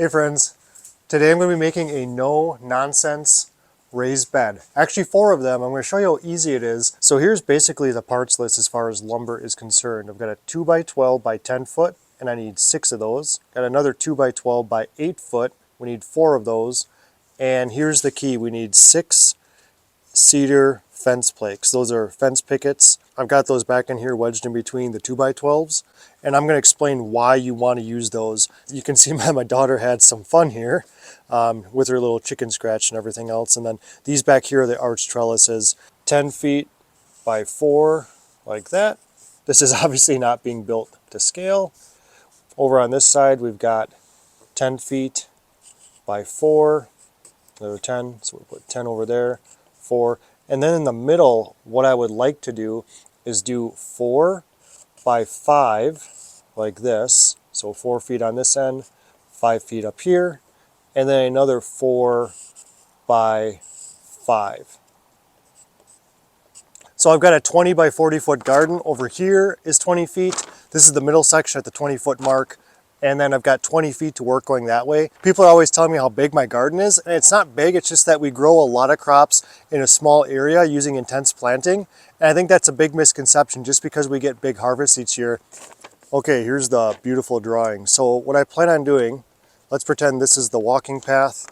Hey friends, today I'm going to be making a no-nonsense raised bed. Actually 4 of them. I'm going to show you how easy it is. So here's basically the parts list as far as lumber is concerned. I've got a 2x12 by 10 foot and I need 6 of those. Got another 2x12 by 8 foot. We need 4 of those. And here's the key. We need 6 cedar fence planks. Those are fence pickets. I've got those back in here wedged in between the 2x12s. And I'm going to explain why you want to use those. You can see my daughter had some fun here with her little chicken scratch and everything else. And then these back here are the arch trellises, 10 feet by 4, like that. This is obviously not being built to scale. Over on this side, we've got 10 feet by 4, another 10, so we'll put 10 over there, 4. And then in the middle, what I would like to do is do 4 by 5 like this. So 4 feet on this end, 5 feet up here, and then another 4 by 5. So I've got a 20 by 40 foot garden. Over here is 20 feet. This is the middle section at the 20 foot mark. And then I've got 20 feet to work going that way. People are always telling me how big my garden is, and it's not big, it's just that we grow a lot of crops in a small area using intense planting. And I think that's a big misconception just because we get big harvests each year. Okay, here's the beautiful drawing. So what I plan on doing, let's pretend this is the walking path,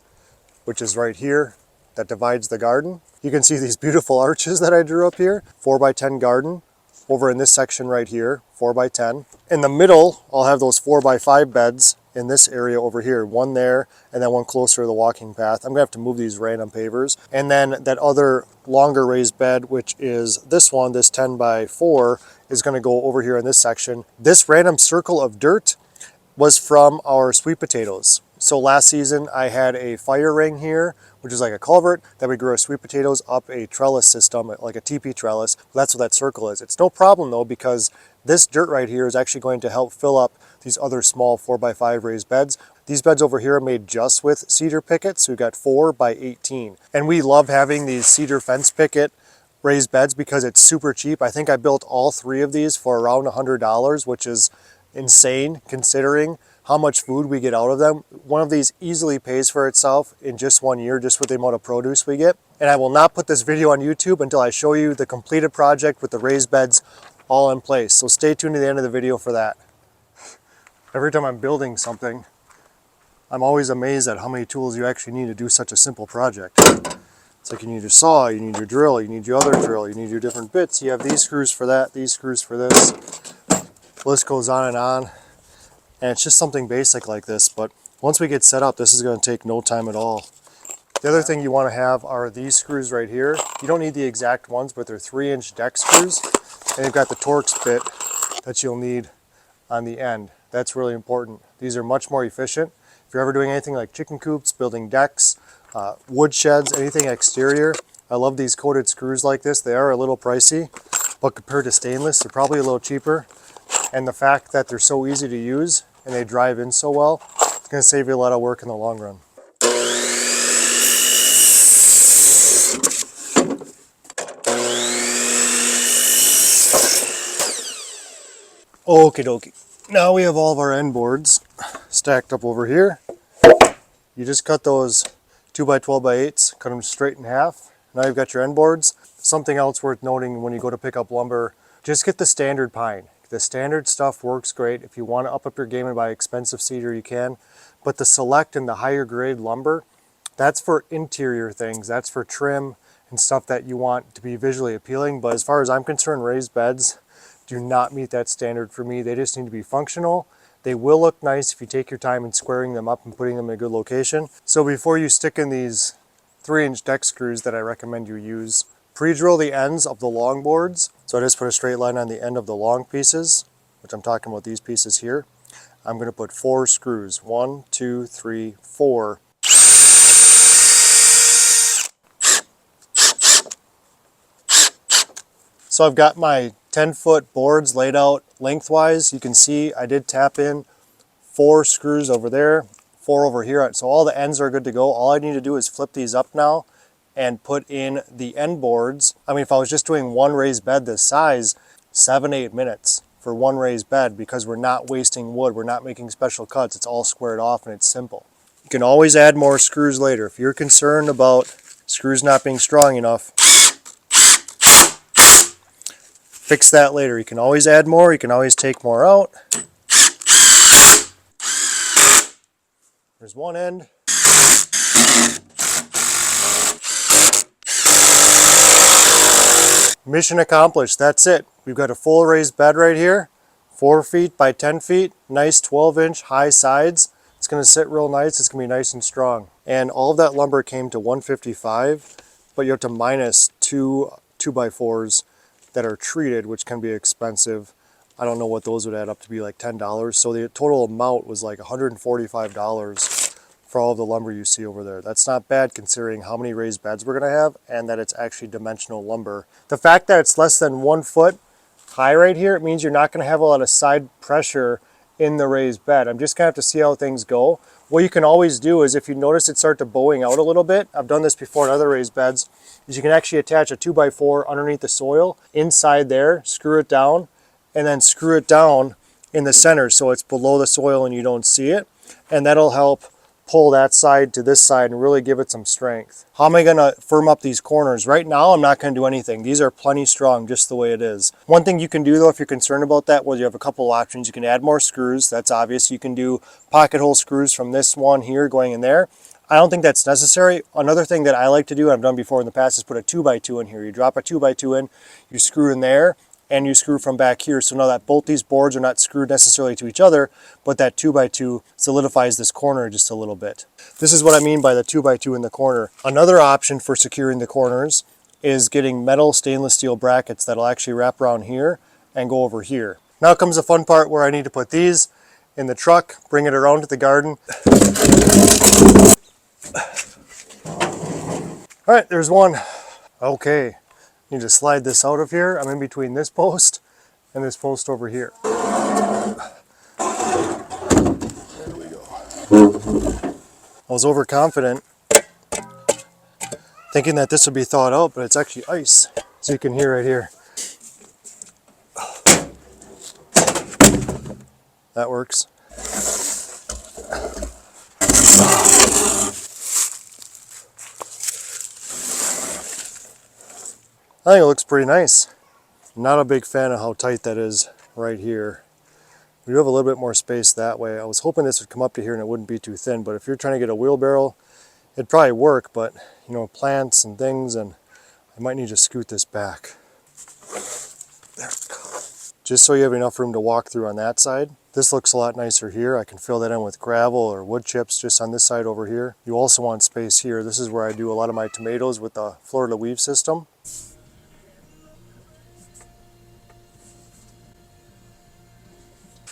which is right here, that divides the garden. You can see these beautiful arches that I drew up here, 4 by 10 garden. Over in this section right here, 4 by 10. In the middle, I'll have those 4 by 5 beds in this area over here. One there, and then one closer to the walking path. I'm gonna have to move these random pavers. And then that other longer raised bed, which is this one, this 10 by 4, is gonna go over here in this section. This random circle of dirt was from our sweet potatoes. So last season I had a fire ring here, which is like a culvert that we grew our sweet potatoes up a trellis system, like a teepee trellis. That's what that circle is. It's no problem though, because this dirt right here is actually going to help fill up these other small 4 by 5 raised beds. These beds over here are made just with cedar pickets. So we've got 4 by 18. And we love having these cedar fence picket raised beds because it's super cheap. I think I built all 3 of these for around $100, which is insane considering how much food we get out of them. One of these easily pays for itself in just 1 year, just with the amount of produce we get. And I will not put this video on YouTube until I show you the completed project with the raised beds all in place. So stay tuned to the end of the video for that. Every time I'm building something, I'm always amazed at how many tools you actually need to do such a simple project. It's like you need your saw, you need your drill, you need your other drill, you need your different bits. You have these screws for that, these screws for this. The list goes on and on. And it's just something basic like this, but once we get set up, this is going to take no time at all. The other thing you want to have are these screws right here. You don't need the exact ones, but they're 3-inch deck screws. And you've got the Torx bit that you'll need on the end. That's really important. These are much more efficient. If you're ever doing anything like chicken coops, building decks, wood sheds, anything exterior, I love these coated screws like this. They are a little pricey, but compared to stainless, they're probably a little cheaper. And the fact that they're so easy to use and they drive in so well, it's going to save you a lot of work in the long run. Okie dokie. Now we have all of our end boards stacked up over here. You just cut those 2 by 12 by 8s, cut them straight in half. Now you've got your end boards. Something else worth noting when you go to pick up lumber, just get the standard pine. The standard stuff works great. If you want to up your game and buy expensive cedar, you can. But the select and the higher grade lumber, that's for interior things. That's for trim and stuff that you want to be visually appealing. But as far as I'm concerned, raised beds do not meet that standard for me. They just need to be functional. They will look nice if you take your time in squaring them up and putting them in a good location. So before you stick in these 3-inch deck screws that I recommend you use, pre-drill the ends of the long boards. So I just put a straight line on the end of the long pieces, which I'm talking about these pieces here. I'm going to put 4 screws. 1, 2, 3, 4. So I've got my 10-foot boards laid out lengthwise. You can see I did tap in 4 screws over there, 4 over here. So all the ends are good to go. All I need to do is flip these up now and put in the end boards. I mean, if I was just doing one raised bed this size, 7-8 minutes for one raised bed, because we're not wasting wood, we're not making special cuts, it's all squared off and it's simple. You can always add more screws later. If you're concerned about screws not being strong enough, fix that later. You can always add more, you can always take more out. There's one end. Mission accomplished, that's it. We've got a full raised bed right here, 4 feet by 10 feet, nice 12-inch high sides. It's gonna sit real nice, it's gonna be nice and strong. And all of that lumber came to $155, but you have to minus two 2x4s that are treated, which can be expensive. I don't know what those would add up to be, like $10. So the total amount was like $145 for all of the lumber you see over there. That's not bad considering how many raised beds we're gonna have and that it's actually dimensional lumber. The fact that it's less than 1 foot high right here, it means you're not gonna have a lot of side pressure in the raised bed. I'm just gonna have to see how things go. What you can always do is if you notice it start to bowing out a little bit, I've done this before in other raised beds, is you can actually attach a 2x4 underneath the soil, inside there, screw it down, and then screw it down in the center so it's below the soil and you don't see it. And that'll help pull that side to this side and really give it some strength. How am I gonna firm up these corners? Right now, I'm not gonna do anything. These are plenty strong just the way it is. One thing you can do though, if you're concerned about that, well, you have a couple options. You can add more screws, that's obvious. You can do pocket hole screws from this one here going in there. I don't think that's necessary. Another thing that I like to do, I've done before in the past, is put a 2x2 in here. You drop a 2x2 in, you screw in there, and you screw from back here. So now that both these boards are not screwed necessarily to each other, but that 2x2 solidifies this corner just a little bit. This is what I mean by the 2x2 in the corner. Another option for securing the corners is getting metal stainless steel brackets that'll actually wrap around here and go over here. Now comes the fun part where I need to put these in the truck, bring it around to the garden. All right, there's one. Okay. Need to slide this out of here. I'm in between this post and this post over here. There we go. I was overconfident, thinking that this would be thawed out, but it's actually ice. So you can hear right here. That works. I think it looks pretty nice. Not a big fan of how tight that is right here. We do have a little bit more space that way. I was hoping this would come up to here and it wouldn't be too thin, but if you're trying to get a wheelbarrow, it'd probably work, but you know, plants and things, and I might need to scoot this back. There we go. Just so you have enough room to walk through on that side. This looks a lot nicer here. I can fill that in with gravel or wood chips just on this side over here. You also want space here. This is where I do a lot of my tomatoes with the Florida weave system.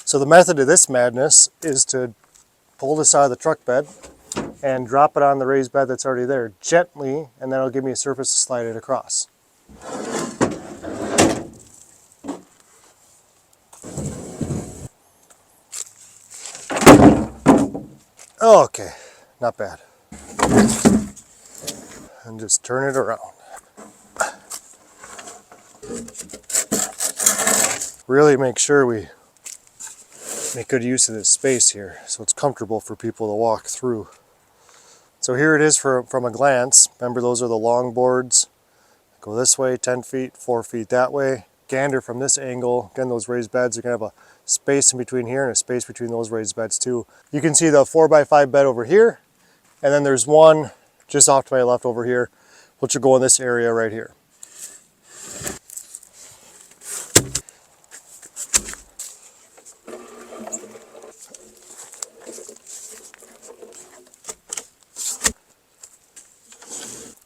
So the method of this madness is to pull this out of the truck bed and drop it on the raised bed that's already there gently, and then it'll give me a surface to slide it across. Okay, not bad. And just turn it around. Really make sure we make good use of this space here so it's comfortable for people to walk through. So here it is from a glance. Remember, those are the long boards. Go this way 10 feet, 4 feet that way. Gander from this angle. Again, those raised beds are going to have a space in between here and a space between those raised beds too. You can see the 4x5 bed over here, and then there's one just off to my left over here, which will go in this area right here.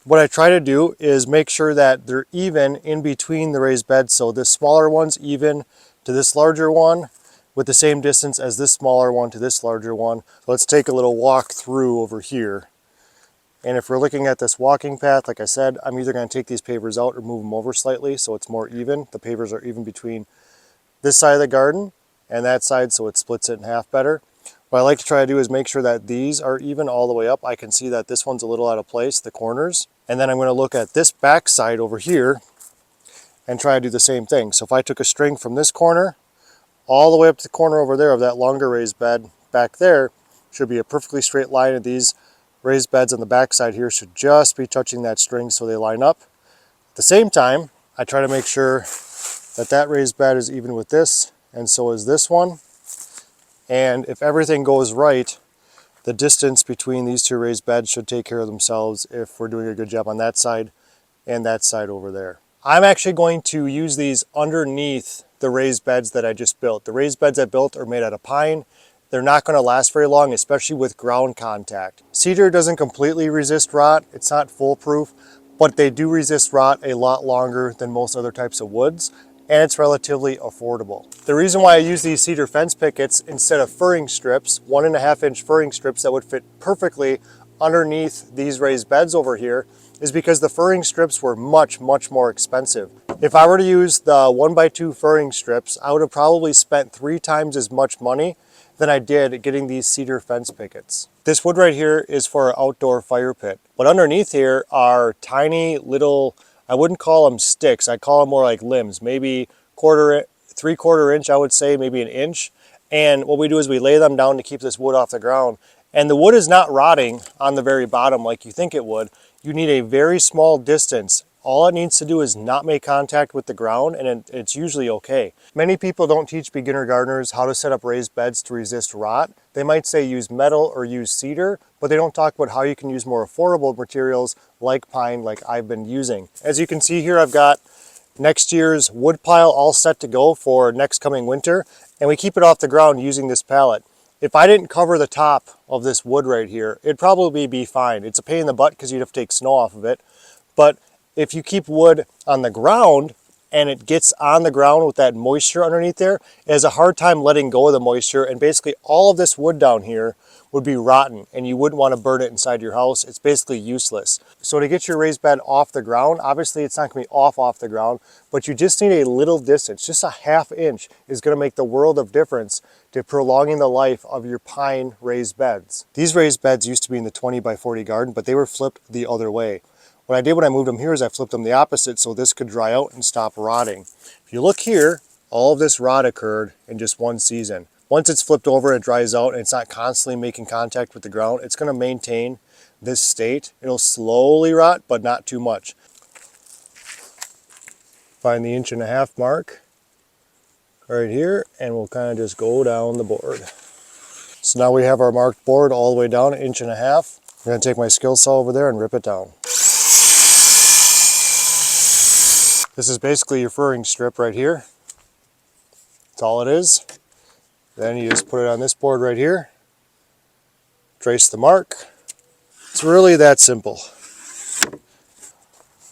What I try to do is make sure that they're even in between the raised beds. So this smaller one's even to this larger one with the same distance as this smaller one to this larger one. So let's take a little walk through over here. And if we're looking at this walking path, like I said, I'm either going to take these pavers out or move them over slightly so it's more even. The pavers are even between this side of the garden and that side, so it splits it in half better. What I like to try to do is make sure that these are even all the way up. I can see that this one's a little out of place, the corners. And then I'm going to look at this back side over here and try to do the same thing. So if I took a string from this corner all the way up to the corner over there of that longer raised bed back there, should be a perfectly straight line, and these raised beds on the back side here should just be touching that string so they line up. At the same time, I try to make sure that that raised bed is even with this, and so is this one. And if everything goes right, the distance between these two raised beds should take care of themselves if we're doing a good job on that side and that side over there. I'm actually going to use these underneath the raised beds that I just built. The raised beds I built are made out of pine. They're not going to last very long, especially with ground contact. Cedar doesn't completely resist rot. It's not foolproof, but they do resist rot a lot longer than most other types of woods, and it's relatively affordable. The reason why I use these cedar fence pickets instead of furring strips, 1.5-inch furring strips that would fit perfectly underneath these raised beds over here, is because the furring strips were much more expensive. If I were to use the 1x2 furring strips, I would have probably spent 3 times as much money than I did getting these cedar fence pickets. This wood right here is for an outdoor fire pit, but underneath here are tiny little, I wouldn't call them sticks, I'd call them more like limbs, maybe 3/4 inch, I would say, maybe an inch. And what we do is we lay them down to keep this wood off the ground. And the wood is not rotting on the very bottom like you think it would. You need a very small distance. All it needs to do is not make contact with the ground, and it's usually okay. Many people don't teach beginner gardeners how to set up raised beds to resist rot. They might say use metal or use cedar, but they don't talk about how you can use more affordable materials like pine, like I've been using. As you can see here, I've got next year's wood pile all set to go for next coming winter, and we keep it off the ground using this pallet. If I didn't cover the top of this wood right here, it'd probably be fine. It's a pain in the butt because you'd have to take snow off of it, but if you keep wood on the ground and it gets on the ground with that moisture underneath there, it has a hard time letting go of the moisture, and basically all of this wood down here would be rotten and you wouldn't want to burn it inside your house. It's basically useless. So to get your raised bed off the ground, obviously it's not going to be off the ground, but you just need a little distance. Just a 1/2 inch is going to make the world of difference to prolonging the life of your pine raised beds. These raised beds used to be in the 20x40 garden, but they were flipped the other way. What I did when I moved them here is I flipped them the opposite so this could dry out and stop rotting. If you look here, all of this rot occurred in just one season. Once it's flipped over, it dries out and it's not constantly making contact with the ground, it's going to maintain this state. It'll slowly rot, but not too much. Find the 1.5-inch mark right here, and we'll kind of just go down the board. So now we have our marked board all the way down 1.5 inches. I'm going to take my skill saw over there and rip it down. This is basically your furring strip right here. That's all it is. Then you just put it on this board right here. Trace the mark. It's really that simple.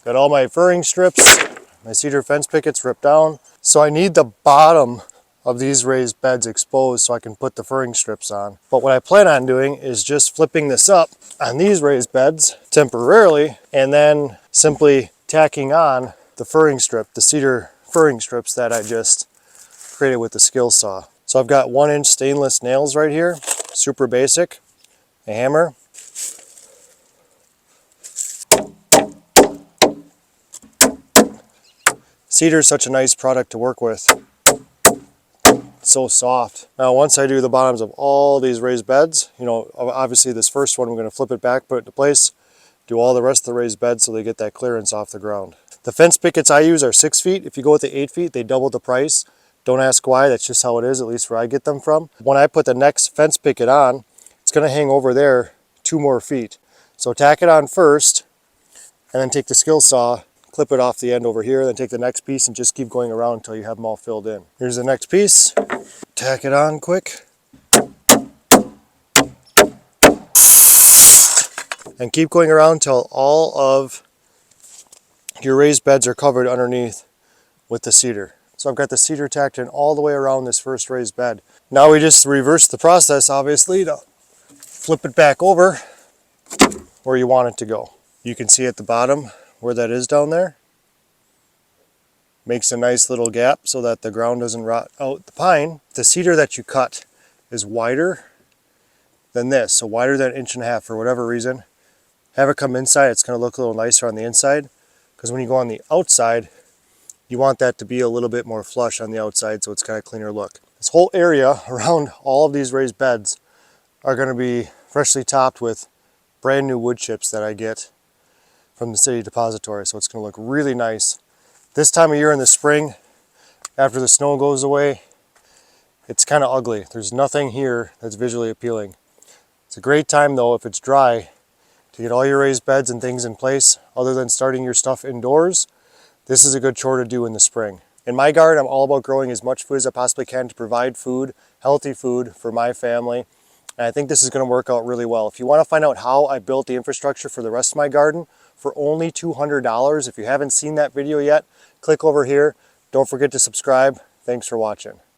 Got all my furring strips, my cedar fence pickets ripped down. So I need the bottom of these raised beds exposed so I can put the furring strips on. But what I plan on doing is just flipping this up on these raised beds temporarily and then simply tacking on the furring strip, the cedar furring strips that I just created with the skill saw. So I've got 1-inch stainless nails right here, super basic, a hammer. Cedar is such a nice product to work with. It's so soft. Now once I do the bottoms of all these raised beds, you know, obviously this first one I'm going to flip it back, put it into place, do all the rest of the raised beds so they get that clearance off the ground. The fence pickets I use are 6 feet. If you go with the 8 feet, they double the price. Don't ask why, that's just how it is, at least where I get them from. When I put the next fence picket on, it's going to hang over there 2 more feet. So tack it on first, and then take the skill saw, clip it off the end over here, then take the next piece and just keep going around until you have them all filled in. Here's the next piece. Tack it on quick. And keep going around until all of your raised beds are covered underneath with the cedar. So I've got the cedar tacked in all the way around this first raised bed. Now we just reverse the process, obviously, to flip it back over where you want it to go. You can see at the bottom where that is down there. Makes a nice little gap so that the ground doesn't rot out the pine. The cedar that you cut is wider than this, so wider than 1.5 inches for whatever reason. Have it come inside, it's going to look a little nicer on the inside, because when you go on the outside, you want that to be a little bit more flush on the outside so it's got a cleaner look. This whole area around all of these raised beds are going to be freshly topped with brand new wood chips that I get from the city depository. So it's going to look really nice. This time of year in the spring, after the snow goes away, it's kind of ugly. There's nothing here that's visually appealing. It's a great time though, if it's dry, to get all your raised beds and things in place. Other than starting your stuff indoors, this is a good chore to do in the spring. In my garden, I'm all about growing as much food as I possibly can to provide food, healthy food for my family. And I think this is going to work out really well. If you want to find out how I built the infrastructure for the rest of my garden for only $200, if you haven't seen that video yet, click over here. Don't forget to subscribe. Thanks for watching.